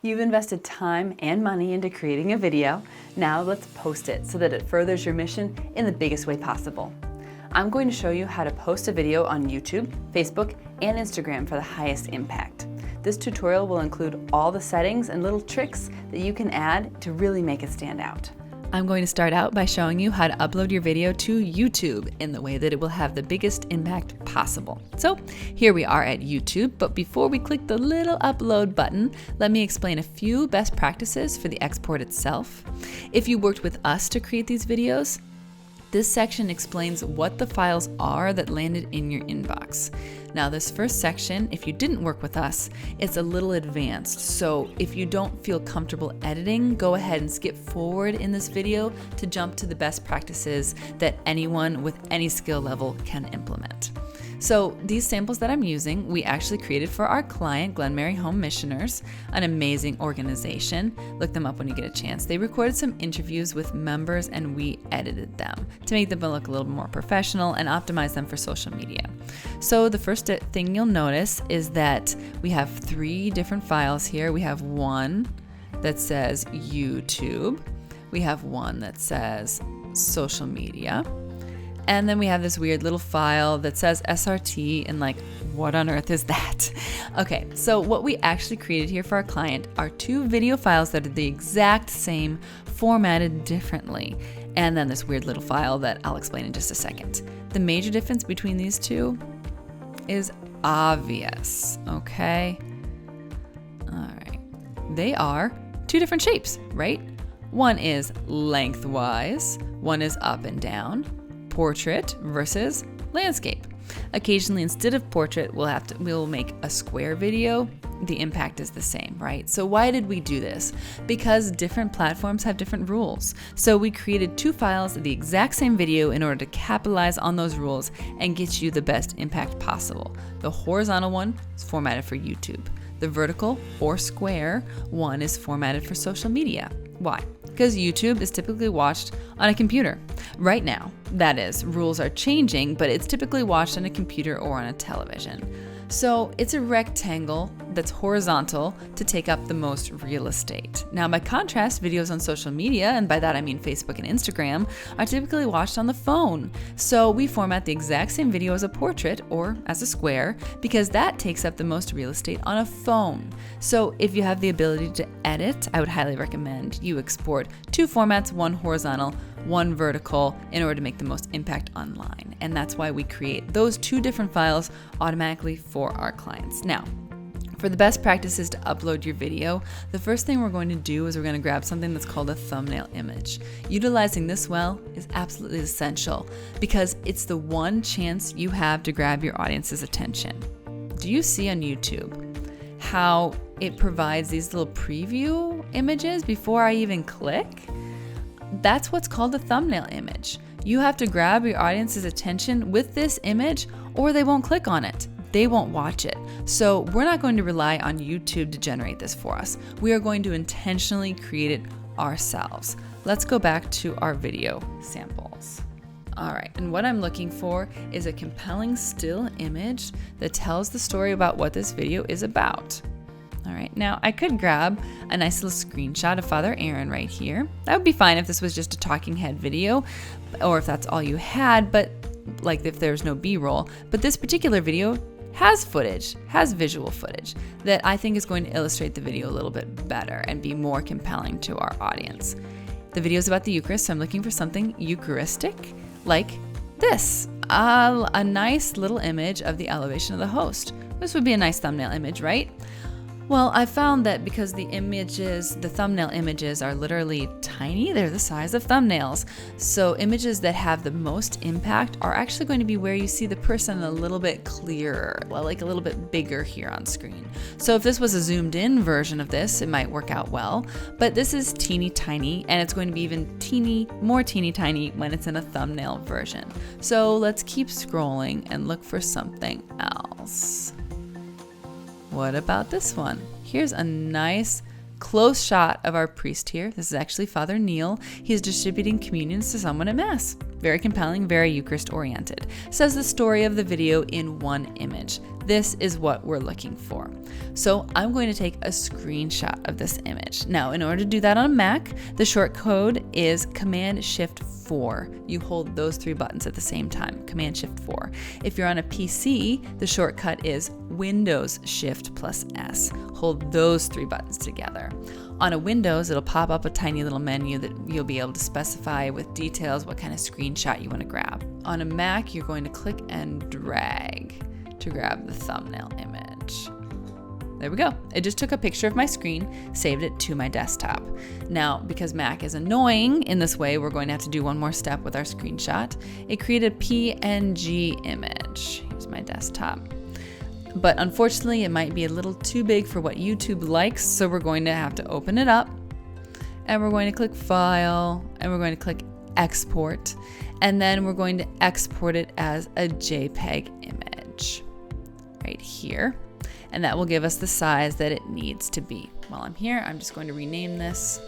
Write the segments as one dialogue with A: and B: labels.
A: You've invested time and money into creating a video. Now let's post it so that it furthers your mission in the biggest way possible. I'm going to show you how to post a video on YouTube, Facebook, and Instagram for the highest impact. This tutorial will include all the settings and little tricks that you can add to really make it stand out. I'm going to start out by showing you how to upload your video to YouTube in the way that it will have the biggest impact possible. So here we are at YouTube, but before we click the little upload button, let me explain a few best practices for the export itself. If you worked with us to create these videos, this section explains what the files are that landed in your inbox. Now this first section, if you didn't work with us, it's a little advanced. So if you don't feel comfortable editing, go ahead and skip forward in this video to jump to the best practices that anyone with any skill level can implement. So these samples that I'm using, we actually created for our client, Glen Mary Home Missioners, an amazing organization. Look them up when you get a chance. They recorded some interviews with members and we edited them to make them look a little more professional and optimize them for social media. So the first thing you'll notice is that we have 3 different files here. We have one that says YouTube. We have one that says social media. And then we have this weird little file that says SRT and like, what on earth is that? Okay, so what we actually created here for our client are 2 video files that are the exact same, formatted differently. And then this weird little file that I'll explain in just a second. The major difference between these 2 is obvious, okay? All right, they are 2 different shapes, right? One is lengthwise, one is up and down. Portrait versus landscape. Occasionally, instead of portrait, we'll make a square video. The impact is the same, right? So why did we do this? Because different platforms have different rules. So we created 2 files of the exact same video in order to capitalize on those rules and get you the best impact possible. The horizontal one is formatted for YouTube. The vertical or square one is formatted for social media. Why? Because YouTube is typically watched on a computer. Right now, that is, rules are changing, but it's typically watched on a computer or on a television. So it's a rectangle that's horizontal to take up the most real estate. Now, by contrast, videos on social media, and by that I mean Facebook and Instagram, are typically watched on the phone. So we format the exact same video as a portrait or as a square because that takes up the most real estate on a phone. So if you have the ability to edit, I would highly recommend you export 2 formats, one horizontal, one vertical, in order to make the most impact online. And that's why we create those 2 different files automatically for our clients. Now, for the best practices to upload your video, the first thing we're going to do is we're going to grab something that's called a thumbnail image. Utilizing this well is absolutely essential because it's the one chance you have to grab your audience's attention. Do you see on YouTube how it provides these little preview images before I even click? That's what's called a thumbnail image. You have to grab your audience's attention with this image or they won't click on it. They won't watch it. So we're not going to rely on YouTube to generate this for us. We are going to intentionally create it ourselves. Let's go back to our video samples. All right, and what I'm looking for is a compelling still image that tells the story about what this video is about. All right, now I could grab a nice little screenshot of Father Aaron right here. That would be fine if this was just a talking head video or if that's all you had, but like if there's no B-roll. But this particular video has visual footage that I think is going to illustrate the video a little bit better and be more compelling to our audience. The video is about the Eucharist, so I'm looking for something Eucharistic like this, a nice little image of the elevation of the host. This would be a nice thumbnail image, right? Well, I found that because the thumbnail images are literally tiny, they're the size of thumbnails. So images that have the most impact are actually going to be where you see the person a little bit clearer, like a little bit bigger here on screen. So if this was a zoomed in version of this, it might work out well, but this is teeny tiny and it's going to be even more teeny tiny when it's in a thumbnail version. So let's keep scrolling and look for something else. What about this one? Here's a nice close shot of our priest here. This is actually Father Neil. He's distributing communions to someone at Mass. Very compelling, very Eucharist oriented. Says the story of the video in one image. This is what we're looking for. So I'm going to take a screenshot of this image. Now, in order to do that on a Mac, the short code is Command-Shift-4. You hold those 3 buttons at the same time, Command-Shift-4. If you're on a PC, the shortcut is Windows-Shift+S. Hold those 3 buttons together. On a Windows, it'll pop up a tiny little menu that you'll be able to specify with details what kind of screenshot you want to grab. On a Mac, you're going to click and drag to grab the thumbnail image. There we go. It just took a picture of my screen, saved it to my desktop. Now, because Mac is annoying in this way, we're going to have to do one more step with our screenshot. It created a PNG image. Here's my desktop. But unfortunately, it might be a little too big for what YouTube likes, so we're going to have to open it up, and we're going to click File, and we're going to click Export, and then we're going to export it as a JPEG image right here, and that will give us the size that it needs to be. While I'm here, I'm just going to rename this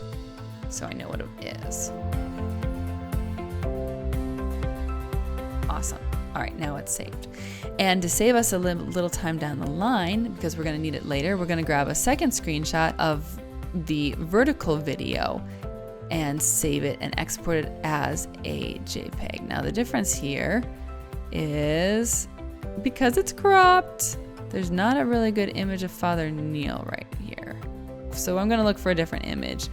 A: so I know what it is. Awesome. All right, now it's saved. And to save us a little time down the line, because we're going to need it later, we're going to grab a second screenshot of the vertical video and save it and export it as a JPEG. Now the difference here is because it's cropped, there's not a really good image of Father Neil right here. So I'm going to look for a different image.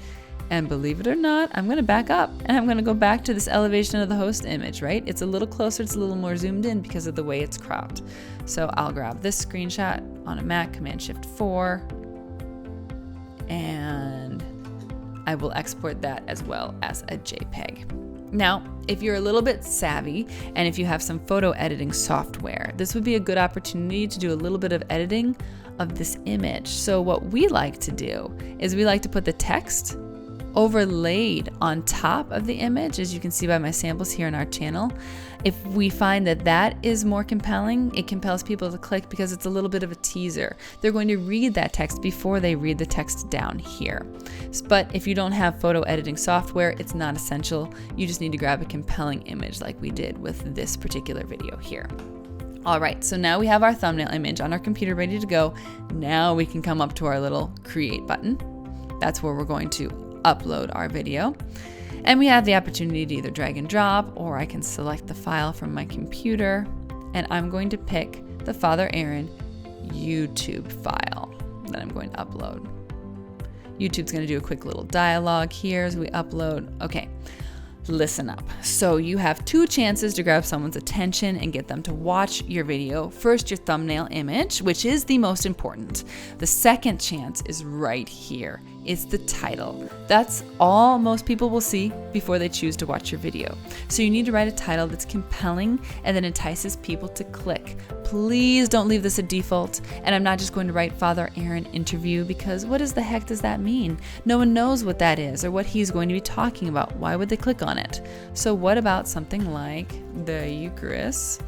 A: And believe it or not, I'm going to back up and I'm going to go back to this elevation of the host image, right? It's a little closer, it's a little more zoomed in because of the way it's cropped. So I'll grab this screenshot on a Mac, Command-Shift-4, and I will export that as well as a JPEG. Now, if you're a little bit savvy and if you have some photo editing software, this would be a good opportunity to do a little bit of editing of this image. So what we like to do is we like to put the text overlaid on top of the image, as you can see by my samples here on our channel. If we find that that is more compelling, it compels people to click because it's a little bit of a teaser. They're going to read that text before they read the text down here. But if you don't have photo editing software, it's not essential. You just need to grab a compelling image like we did with this particular video here. All right, so now we have our thumbnail image on our computer ready to go. Now we can come up to our little create button. That's where we're going to upload our video. And we have the opportunity to either drag and drop, or I can select the file from my computer, and I'm going to pick the Father Aaron YouTube file that I'm going to upload. YouTube's going to do a quick little dialogue here as we upload. Okay, listen up. So you have 2 chances to grab someone's attention and get them to watch your video. First, your thumbnail image, which is the most important. The second chance is right here. It's the title. That's all most people will see before they choose to watch your video. So you need to write a title that's compelling and that entices people to click. Please don't leave this a default. And I'm not just going to write Father Aaron interview, because what the heck does that mean? No one knows what that is or what he's going to be talking about. Why would they click on it? So what about something like the Eucharist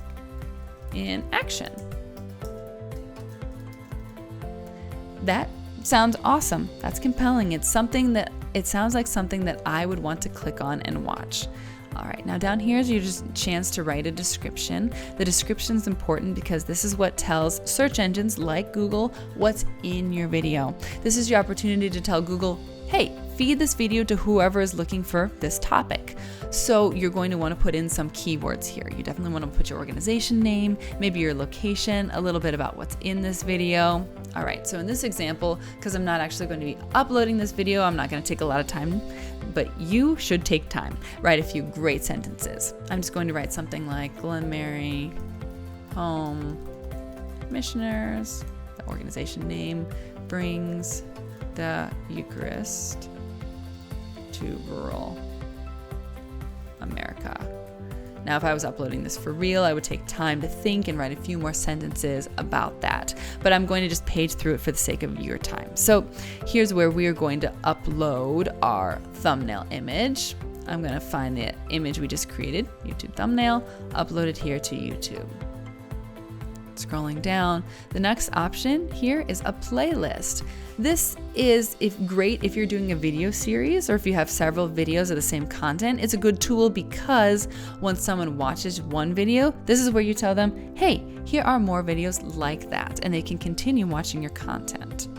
A: in action? That sounds awesome. That's compelling. It sounds like something that I would want to click on and watch. All right, now down here is your chance to write a description. The description is important because this is what tells search engines like Google what's in your video. This is your opportunity to tell Google, hey, feed this video to whoever is looking for this topic. So you're going to want to put in some keywords here. You definitely want to put your organization name, maybe your location, a little bit about what's in this video. All right, so in this example, because I'm not actually going to be uploading this video, I'm not going to take a lot of time, but you should take time. Write a few great sentences. I'm just going to write something like Glen Mary Home Missioners, the organization name, brings the Eucharist to rural America. Now, if I was uploading this for real, I would take time to think and write a few more sentences about that. But I'm going to just page through it for the sake of your time. So here's where we are going to upload our thumbnail image. I'm going to find the image we just created, YouTube thumbnail, upload it here to YouTube. Scrolling down, the next option here is a playlist. This is great if you're doing a video series or if you have several videos of the same content. It's a good tool because when someone watches one video, this is where you tell them, hey, here are more videos like that, and they can continue watching your content.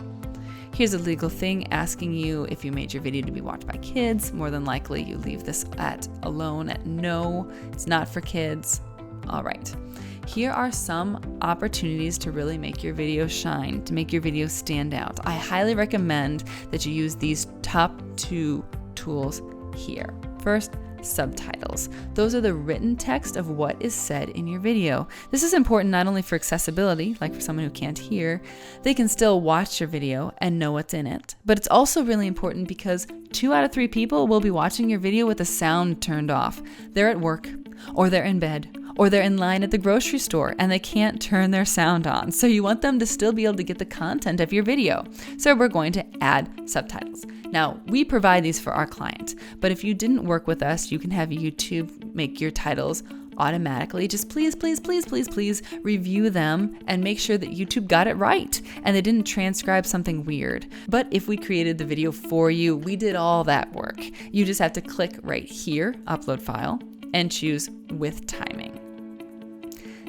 A: Here's a legal thing asking you if you made your video to be watched by kids. More than likely, you leave this at alone at no, it's not for kids. All right. Here are some opportunities to really make your video shine, to make your video stand out. I highly recommend that you use these top 2 tools here. First, subtitles. Those are the written text of what is said in your video. This is important not only for accessibility, like for someone who can't hear, they can still watch your video and know what's in it, but it's also really important because 2 out of 3 people will be watching your video with the sound turned off. They're at work, or they're in bed, or they're in line at the grocery store and they can't turn their sound on. So you want them to still be able to get the content of your video. So we're going to add subtitles. Now, we provide these for our client, but if you didn't work with us, you can have YouTube make your titles automatically. Just please review them and make sure that YouTube got it right and they didn't transcribe something weird. But if we created the video for you, we did all that work. You just have to click right here, upload file, and choose with timing.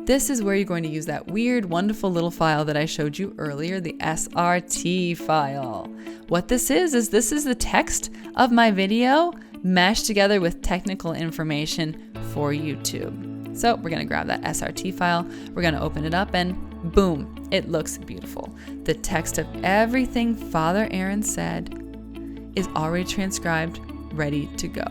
A: This is where you're going to use that weird, wonderful little file that I showed you earlier, the SRT file. What this is this is the text of my video mashed together with technical information for YouTube. So we're going to grab that SRT file, we're going to open it up, and boom, it looks beautiful. The text of everything Father Aaron said is already transcribed, ready to go.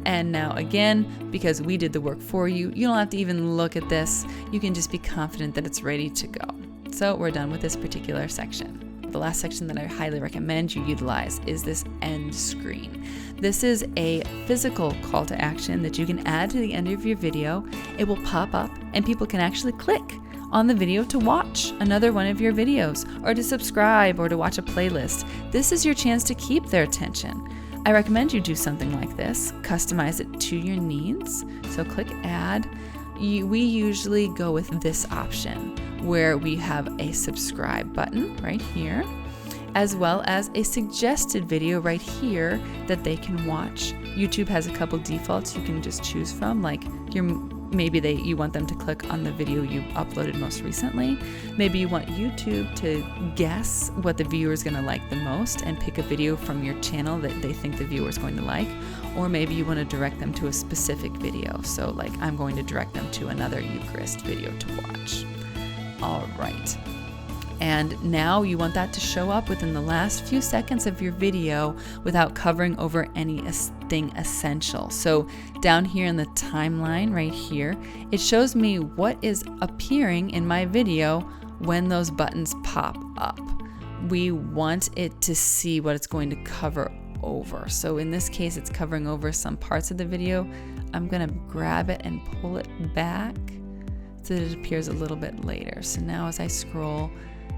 A: And now again, because we did the work for you, you don't have to even look at this. You can just be confident that it's ready to go. So we're done with this particular section. The last section that I highly recommend you utilize is this end screen. This is a physical call to action that you can add to the end of your video. It will pop up and people can actually click on the video to watch another one of your videos or to subscribe or to watch a playlist. This is your chance to keep their attention. I recommend you do something like this, customize it to your needs. So click add. We usually go with this option where we have a subscribe button right here, as well as a suggested video right here that they can watch. YouTube has a couple defaults you can just choose from, like you want them to click on the video you uploaded most recently. Maybe you want YouTube to guess what the viewer is going to like the most and pick a video from your channel that they think the viewer is going to like. Or maybe you want to direct them to a specific video. So like I'm going to direct them to another Eucharist video to watch. All right. And now you want that to show up within the last few seconds of your video without covering over anything essential. So down here in the timeline right here, it shows me what is appearing in my video when those buttons pop up. We want it to see what it's going to cover over. So in this case, it's covering over some parts of the video. I'm going to grab it and pull it back so that it appears a little bit later. So now as I scroll,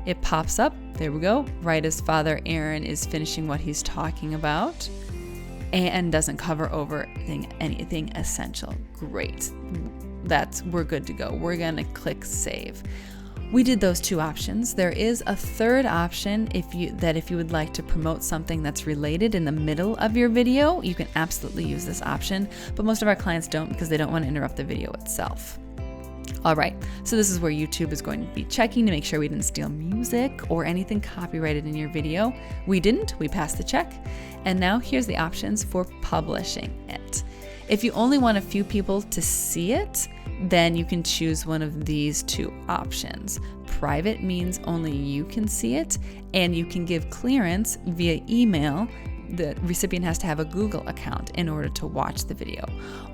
A: it pops up, there we go, right as Father Aaron is finishing what he's talking about and doesn't cover over anything essential. Great, we're good to go. We're gonna click save. We did those 2 options. There is a third option if you would like to promote something that's related in the middle of your video, you can absolutely use this option, but most of our clients don't because they don't want to interrupt the video itself. All right, so this is where YouTube is going to be checking to make sure we didn't steal music or anything copyrighted in your video. We didn't, we passed the check. And now here's the options for publishing it. If you only want a few people to see it, then you can choose one of these 2 options. Private means only you can see it, and you can give clearance via email. The recipient has to have a Google account in order to watch the video.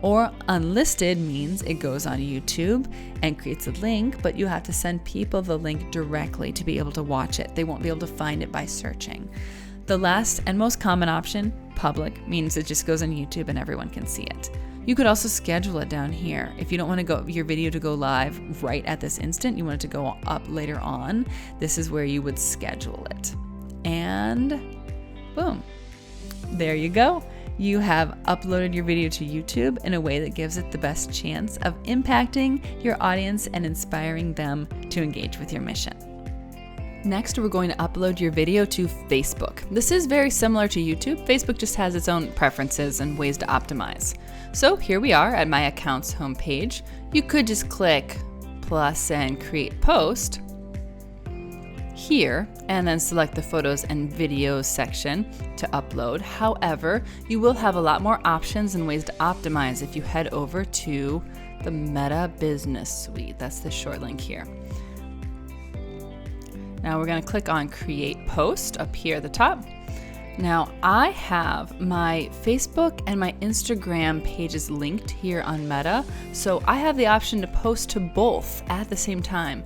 A: Or unlisted means it goes on YouTube and creates a link, but you have to send people the link directly to be able to watch it. They won't be able to find it by searching. The last and most common option, public, means it just goes on YouTube and everyone can see it. You could also schedule it down here. If you don't want your video to go live right at this instant, you want it to go up later on, this is where you would schedule it. And boom. There you go. you have uploaded your video to YouTube in a way that gives it the best chance of impacting your audience and inspiring them to engage with your mission. Next, we're going to upload your video to Facebook. This is very similar to YouTube. Facebook just has its own preferences and ways to optimize. So here we are at my account's homepage. You could just click plus and create post here, and then select the photos and videos section to upload. However, you will have a lot more options and ways to optimize if you head over to the Meta Business Suite. That's the short link here. Now we're going to click on Create Post up here at the top. Now I have my Facebook and my Instagram pages linked here on Meta, so I have the option to post to both at the same time.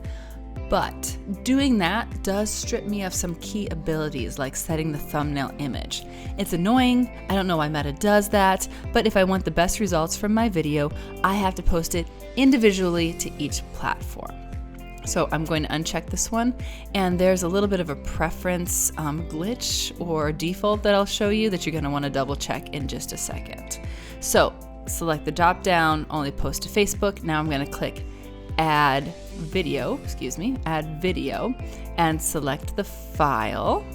A: But doing that does strip me of some key abilities like setting the thumbnail image. It's annoying, I don't know why Meta does that, but if I want the best results from my video, I have to post it individually to each platform. So I'm going to uncheck this one, and there's a little bit of a preference glitch or default that I'll show you that you're going to want to double check in just a second. So select the drop down, only post to Facebook. Now I'm going to click add video, and select the file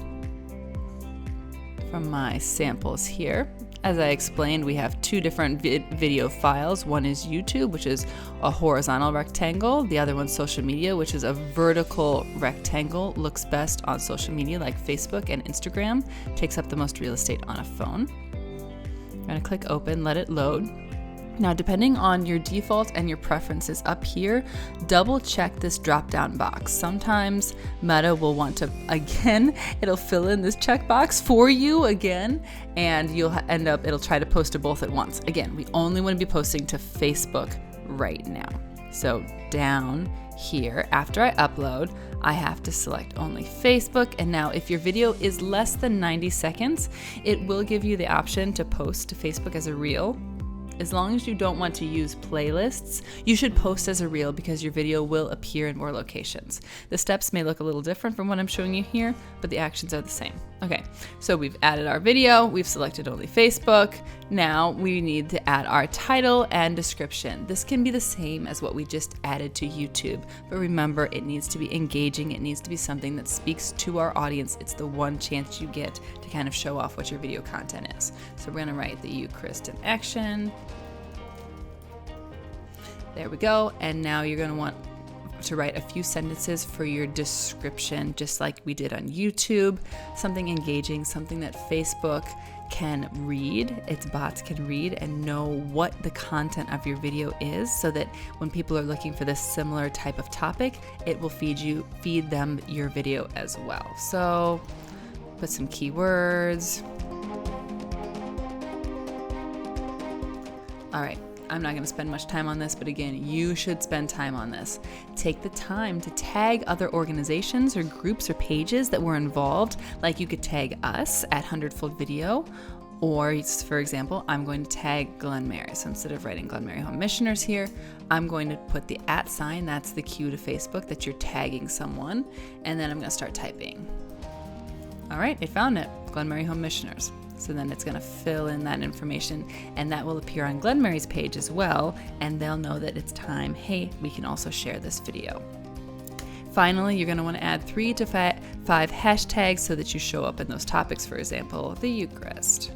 A: from my samples here. As I explained, we have two different video files. One is YouTube, which is a horizontal rectangle. The other one's social media, which is a vertical rectangle. Looks best on social media like Facebook and Instagram. Takes up the most real estate on a phone. I'm gonna click open, let it load. Now, depending on your default and your preferences up here, double check this drop-down box. Sometimes Meta will want to, again, it'll fill in this checkbox for you again, and you'll end up, it'll try to post to both at once. Again, we only want to be posting to Facebook right now. So down here, after I upload, I have to select only Facebook. And now if your video is less than 90 seconds, it will give you the option to post to Facebook as a reel. As long as you don't want to use playlists, you should post as a reel because your video will appear in more locations. The steps may look a little different from what I'm showing you here, but the actions are the same. Okay, so we've added our video, we've selected only Facebook. Now we need to add our title and description. This can be the same as what we just added to YouTube, but remember, it needs to be engaging. It needs to be something that speaks to our audience. It's the one chance you get to kind of show off what your video content is. So we're gonna write the Eucharist in action. There we go. And now you're going to want to write a few sentences for your description, just like we did on YouTube. Something engaging, something that Facebook can read, its bots can read and know what the content of your video is, so that when people are looking for this similar type of topic, it will feed them your video as well. So put some keywords. All right. I'm not going to spend much time on this, but again, you should spend time on this. Take the time to tag other organizations or groups or pages that were involved. Like you could tag us at Hundredfold Video, or for example, I'm going to tag Glen Mary. So instead of writing Glen Mary Home Missioners here, I'm going to put the @ sign. That's the cue to Facebook that you're tagging someone. And then I'm going to start typing. All right, it found it, Glen Mary Home Missioners. So then it's going to fill in that information, and that will appear on Glen Mary's page as well, and they'll know that it's time, hey, we can also share this video. Finally, you're going to want to add 3 to 5 hashtags so that you show up in those topics, for example, the Eucharist.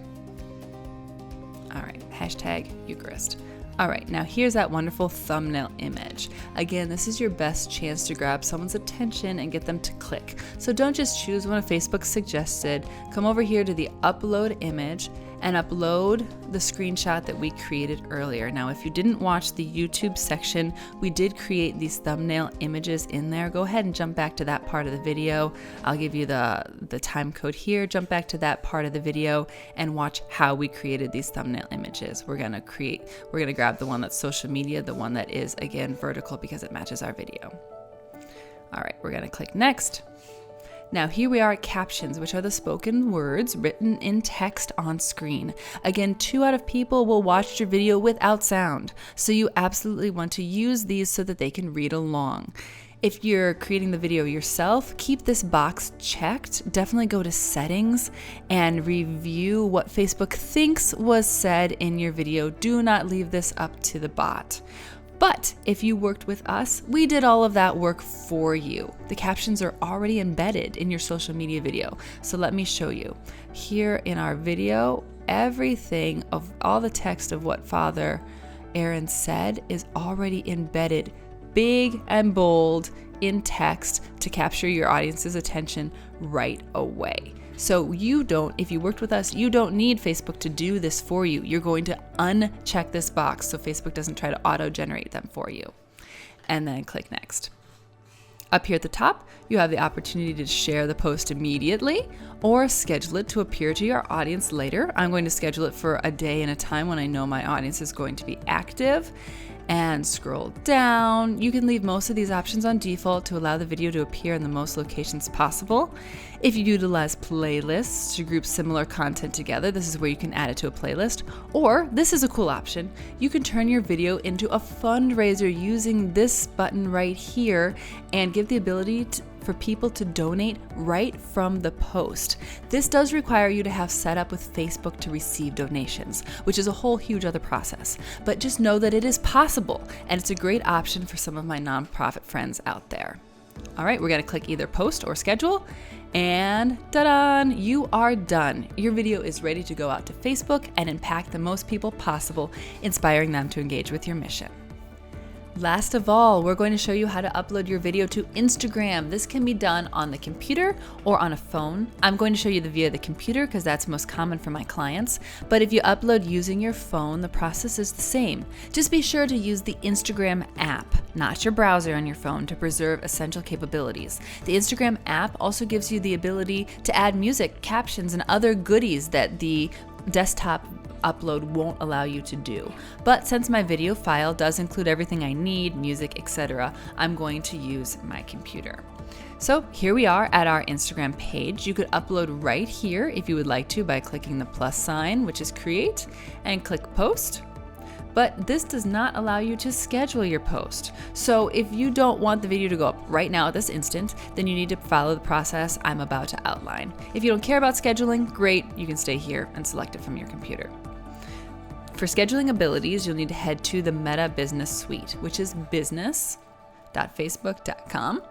A: All right, hashtag Eucharist. All right, now here's that wonderful thumbnail image. Again, this is your best chance to grab someone's attention and get them to click. So don't just choose one of Facebook suggested. Come over here to the upload image and upload the screenshot that we created earlier. Now, if you didn't watch the YouTube section, we did create these thumbnail images in there. Go ahead and jump back to that part of the video. I'll give you the time code here. Jump back to that part of the video and watch how we created these thumbnail images. We're gonna grab the one that's social media, the one that is, again, vertical because it matches our video. All right, we're gonna click next. Now here we are at captions, which are the spoken words written in text on screen. Again, 2 out of people will watch your video without sound, so you absolutely want to use these so that they can read along. If you're creating the video yourself, keep this box checked. Definitely go to settings and review what Facebook thinks was said in your video. Do not leave this up to the bot. But if you worked with us, we did all of that work for you. The captions are already embedded in your social media video. So let me show you. Here in our video, everything of all the text of what Father Aaron said is already embedded big and bold in text to capture your audience's attention right away. So if you worked with us, you don't need Facebook to do this for you. You're going to uncheck this box so Facebook doesn't try to auto-generate them for you. And then click next. Up here at the top, you have the opportunity to share the post immediately or schedule it to appear to your audience later. I'm going to schedule it for a day and a time when I know my audience is going to be active. And scroll down. You can leave most of these options on default to allow the video to appear in the most locations possible. If you utilize playlists to group similar content together, this is where you can add it to a playlist. Or, this is a cool option, you can turn your video into a fundraiser using this button right here and give the ability for people to donate right from the post. This does require you to have set up with Facebook to receive donations, which is a whole huge other process. But just know that it is possible, and it's a great option for some of my nonprofit friends out there. All right, we're gonna click either post or schedule, and ta-da! You are done. Your video is ready to go out to Facebook and impact the most people possible, inspiring them to engage with your mission. Last of all, we're going to show you how to upload your video to Instagram. This can be done on the computer or on a phone. I'm going to show you via the computer because that's most common for my clients. But if you upload using your phone, the process is the same. Just be sure to use the Instagram app, not your browser on your phone, to preserve essential capabilities. The Instagram app also gives you the ability to add music, captions, and other goodies that the desktop upload won't allow you to do. But since my video file does include everything I need, music, etc., I'm going to use my computer. So here we are at our Instagram page. You could upload right here if you would like to by clicking the plus sign, which is create, and click post. But this does not allow you to schedule your post. So if you don't want the video to go up right now at this instant, then you need to follow the process I'm about to outline. If you don't care about scheduling, great, you can stay here and select it from your computer. For scheduling abilities, you'll need to head to the Meta Business Suite, which is business.facebook.com.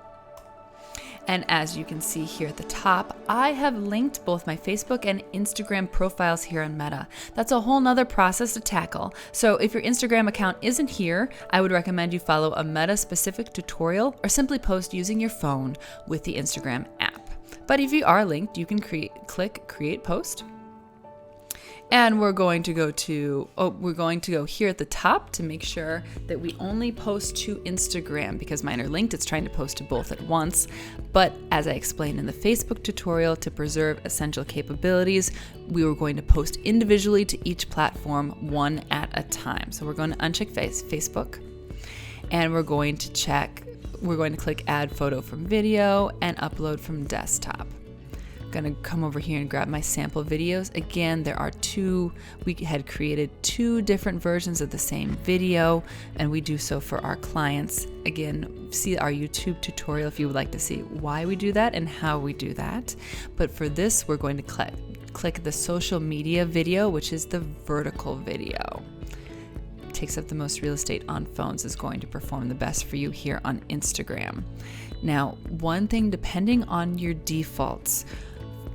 A: And as you can see here at the top, I have linked both my Facebook and Instagram profiles here on Meta. That's a whole nother process to tackle. So if your Instagram account isn't here, I would recommend you follow a Meta-specific tutorial or simply post using your phone with the Instagram app. But if you are linked, you can click Create Post. And we're going to go here at the top to make sure that we only post to Instagram because mine are linked. It's trying to post to both at once. But as I explained in the Facebook tutorial, to preserve essential capabilities, we were going to post individually to each platform one at a time. So we're going to uncheck Facebook, and we're going to click Add Photo from Video and Upload from Desktop. Gonna come over here and grab my sample videos. Again, we had created two different versions of the same video, and we do so for our clients. Again, see our YouTube tutorial if you would like to see why we do that and how we do that. But for this, we're going to click the social media video, which is the vertical video. Takes up the most real estate on phones, is going to perform the best for you here on Instagram. Now, one thing, depending on your defaults,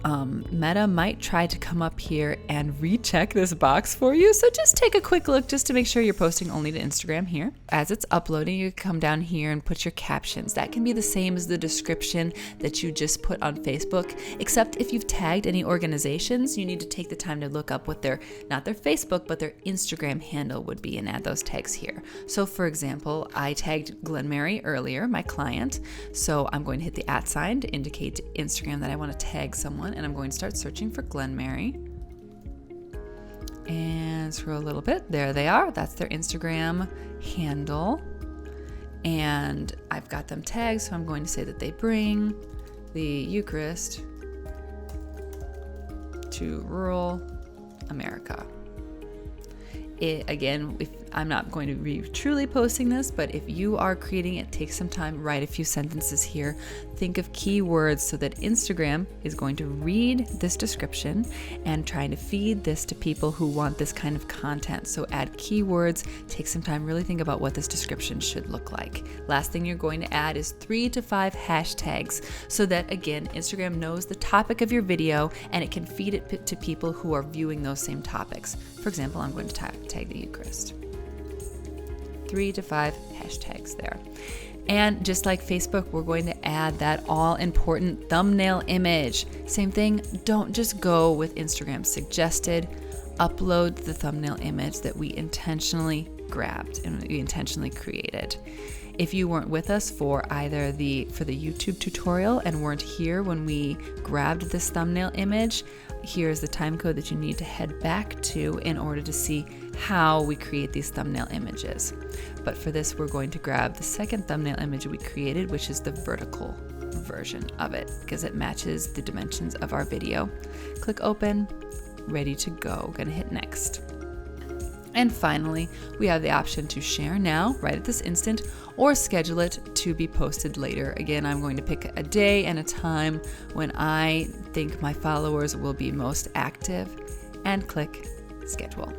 A: Meta might try to come up here and recheck this box for you. So just take a quick look just to make sure you're posting only to Instagram here. As it's uploading, you come down here and put your captions. That can be the same as the description that you just put on Facebook, except if you've tagged any organizations, you need to take the time to look up what not their Facebook, but their Instagram handle would be and add those tags here. So for example, I tagged Glenmary earlier, my client. So I'm going to hit the @ to indicate to Instagram that I want to tag someone. And I'm going to start searching for Glenmary and scroll a little bit. There they are. That's their Instagram handle. And I've got them tagged, so I'm going to say that they bring the Eucharist to rural America. Again, if I'm not going to be truly posting this, but if you are creating it, take some time, write a few sentences here. Think of keywords so that Instagram is going to read this description and trying to feed this to people who want this kind of content. So add keywords, take some time, really think about what this description should look like. Last thing you're going to add is 3 to 5 hashtags so that, again, Instagram knows the topic of your video and it can feed it to people who are viewing those same topics. For example, I'm going to tag the Eucharist. 3 to 5 hashtags there. And just like Facebook, we're going to add that all-important thumbnail image. Same thing, don't just go with Instagram suggested. Upload the thumbnail image that we intentionally grabbed and we intentionally created. If you weren't with us for either the YouTube tutorial and weren't here when we grabbed this thumbnail image, here's the time code that you need to head back to in order to see how we create these thumbnail images. But for this, we're going to grab the second thumbnail image we created, which is the vertical version of it because it matches the dimensions of our video. Click open, ready to go. Gonna hit next. And finally, we have the option to share now, right at this instant, or schedule it to be posted later. Again, I'm going to pick a day and a time when I think my followers will be most active and click schedule.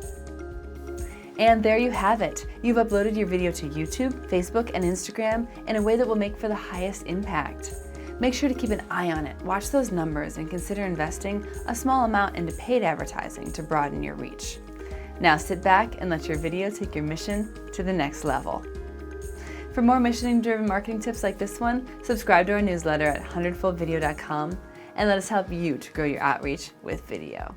A: And there you have it. You've uploaded your video to YouTube, Facebook, and Instagram in a way that will make for the highest impact. Make sure to keep an eye on it, watch those numbers, and consider investing a small amount into paid advertising to broaden your reach. Now sit back and let your video take your mission to the next level. For more mission-driven marketing tips like this one, subscribe to our newsletter at hundredfoldvideo.com and let us help you to grow your outreach with video.